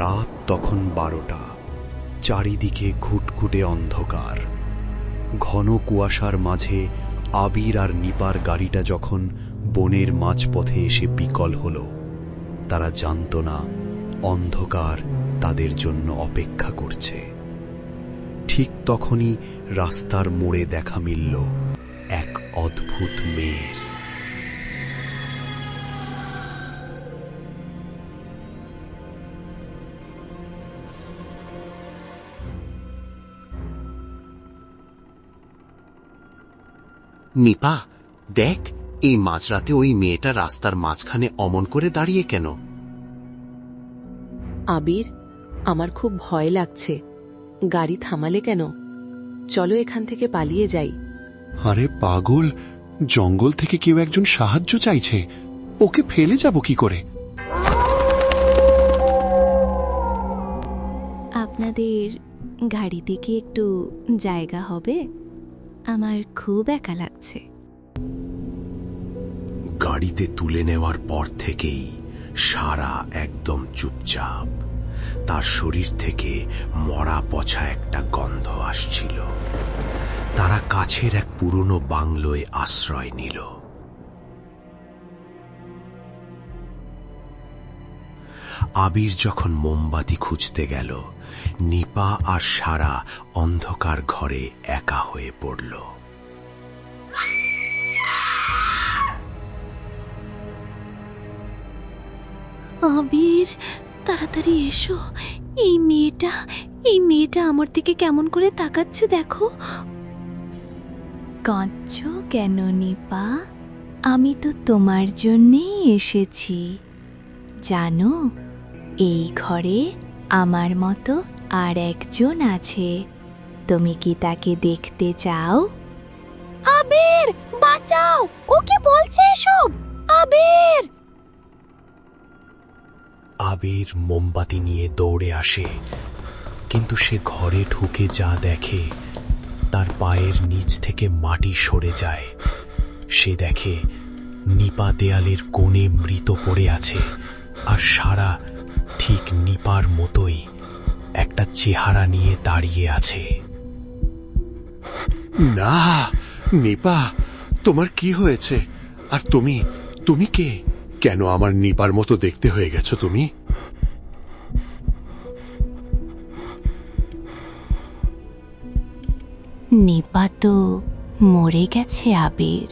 রাত তখন 12টা। চারিদিকে ঘুটঘুটে অন্ধকার। ঘন কুয়াশার মাঝে আবির আর নিপার গাড়িটা যখন বনের মাঝপথে এসে বিকল হল, তারা জানত না অন্ধকার তাদের জন্য অপেক্ষা করছে। ঠিক তখনই রাস্তার মোড়ে দেখা মিলল এক অদ্ভুত মেয়ের। নিপা, দেখ, এই মাঝরাতে ওই মেয়েটা রাস্তার মাঝখানে অমন করে দাঁড়িয়ে কেন? আবির, আমার খুব ভয় লাগছে। গাড়ি থামালে কেন? চলো এখান থেকে পালিয়ে যাই। আরে পাগল, জঙ্গল থেকে কেউ একজন সাহায্য চাইছে, ওকে ফেলে যাব কি করে? আপনাদের গাড়িতে কি একটু জায়গা হবে? আমার খুব একা লাগছে। গাড়িতে তুলে নেওয়ার পর থেকেই সারা একদম চুপচাপ। তার শরীর থেকে মরা পচা একটা গন্ধ আসছিল। তারা কাছের এক পুরনো বাংলোয় আশ্রয় নিল। আবির যখন মোমবাতি খুঁজতে গেল, নিপা আর সারা অন্ধকার ঘরে একা হয়ে পড়ল। আবির, তাড়াতাড়ি এসো। এই মেয়েটা আমার দিকে কেমন করে তাকাচ্ছে দেখো। কাঁদছো কেন নিপা? আমি তো তোমার জন্যেই এসেছি। জানো, এই ঘরে আমার মতো আর একজন আছে। তুমি কি তাকে দেখতে চাও? আবির, বাঁচাও! ও কি বলছে এসব? আবির! আবির মোমবাতি নিয়ে দৌড়ে আসে, কিন্তু সে ঘরে ঢুকে যা দেখে, তার পায়ের নিচ থেকে মাটি সরে যায়। সে দেখে নিপা দেয়ালের কোণে মৃত পড়ে আছে, আর সারা ঠিক নিপার মতোই একটা চেহারা নিয়ে দাঁড়িয়ে আছে। না নিপা, তোমার কি হয়েছে? আর তুমি কে? কেন আমার নিপার মতো দেখতে হয়ে গেছো তুমি? নিপা তো মরে গেছে আবির।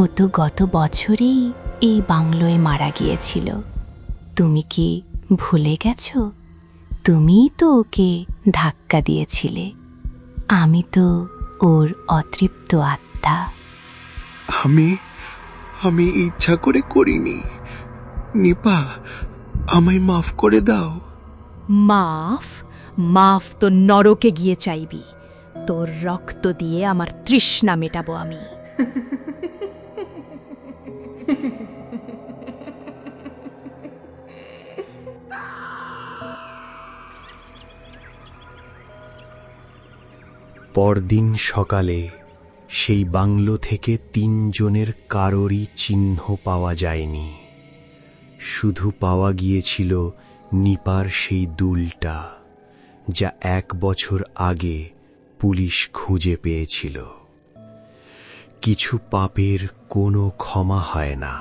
ও তো গত বছরেই এই বাংলোয় মারা গিয়েছিল। তুমি কি ভুলে গেছো? তুমিই তো ওকে ধাক্কা দিয়েছিলে। আমি তো ওর অতৃপ্ত আত্মা। আমি ইচ্ছা করে করিনি। নিপা, আমায় মাফ করে দাও। মাফ তো নরকে গিয়ে চাইবি। তোর রক্ত দিয়ে আমার তৃষ্ণা মেটাবো আমি। পরদিন সকালে সেই বাংলো থেকে 3 জনের কারোরই চিহ্ন পাওয়া যায়নি। শুধু পাওয়া গিয়েছিল নিপার সেই দুলটা, যা 1 বছর আগে পুলিশ খুঁজে পেয়েছিল। কিছু পাপের কোনো ক্ষমা হয় না,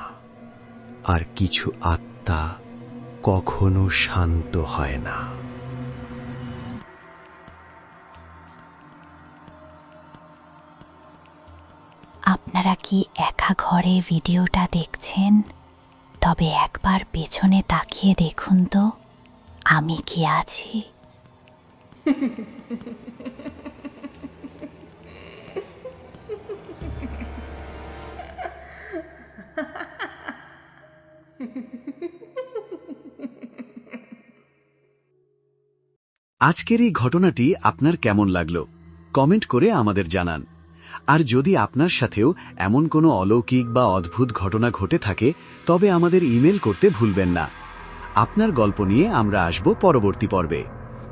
আর কিছু আত্মা কখনো শান্ত হয় না। আপনারা কি একা ঘরে ভিডিওটা দেখছেন? তবে একবার পেছনে তাকিয়ে দেখুন তো, আমি কি আছি? আজকের এই ঘটনাটি আপনার কেমন লাগলো কমেন্ট করে আমাদের জানান। আর যদি আপনার সাথেও এমন কোনো অলৌকিক বা অদ্ভুত ঘটনা ঘটে থাকে, তবে আমাদের ইমেল করতে ভুলবেন না। আপনার গল্প নিয়ে আমরা আসব পরবর্তী পর্বে।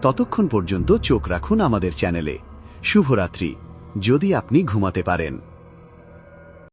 ততক্ষণ পর্যন্ত চোখ রাখুন আমাদের চ্যানেলে। শুভরাত্রি, যদি আপনি ঘুমাতে পারেন।